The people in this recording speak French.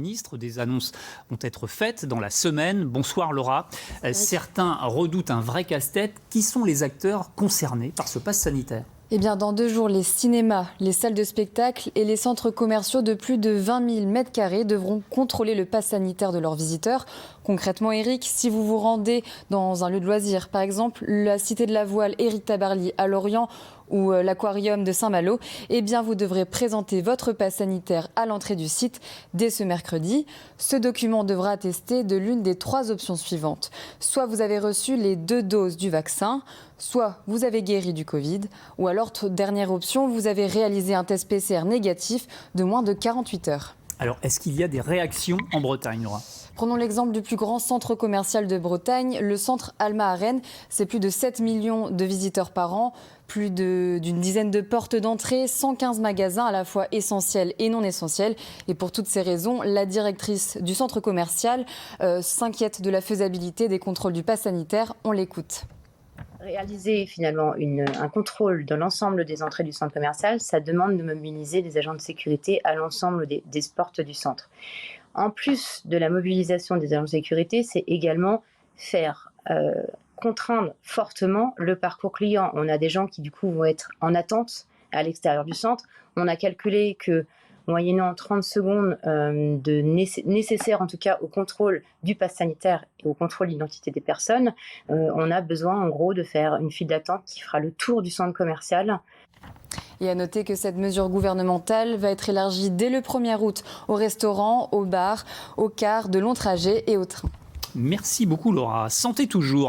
Ministre, des annonces vont être faites dans la semaine. Bonsoir Laura. Certains redoutent un vrai casse-tête. Qui sont les acteurs concernés par ce pass sanitaire ? Eh bien, dans 2 jours, les cinémas, les salles de spectacle et les centres commerciaux de plus de 20 000 m² devront contrôler le pass sanitaire de leurs visiteurs. Concrètement, Eric, si vous vous rendez dans un lieu de loisirs, par exemple la Cité de la Voile Éric Tabarly à Lorient ou l'aquarium de Saint-Malo, eh bien, vous devrez présenter votre pass sanitaire à l'entrée du site dès ce mercredi. Ce document devra attester de l'une des 3 options suivantes. Soit vous avez reçu les 2 doses du vaccin, soit vous avez guéri du Covid, ou alors, dernière option, vous avez réalisé un test PCR négatif de moins de 48 heures. Alors, est-ce qu'il y a des réactions en Bretagne, Laura ? Prenons l'exemple du plus grand centre commercial de Bretagne, le centre Alma à Rennes. C'est plus de 7 millions de visiteurs par an, plus d'une dizaine de portes d'entrée, 115 magasins à la fois essentiels et non essentiels. Et pour toutes ces raisons, la directrice du centre commercial s'inquiète de la faisabilité des contrôles du pass sanitaire. On l'écoute. Réaliser finalement un contrôle de l'ensemble des entrées du centre commercial, ça demande de mobiliser des agents de sécurité à l'ensemble des portes du centre. En plus de la mobilisation des agents de sécurité, c'est également faire contraindre fortement le parcours client. On a des gens qui du coup vont être en attente à l'extérieur du centre. On a calculé que moyennant 30 secondes nécessaires en tout cas au contrôle du pass sanitaire et au contrôle d'identité des personnes, on a besoin en gros de faire une file d'attente qui fera le tour du centre commercial. Et à noter que cette mesure gouvernementale va être élargie dès le 1er août aux restaurants, aux bars, aux cars de long trajet et aux trains. Merci beaucoup Laura. Santé toujours.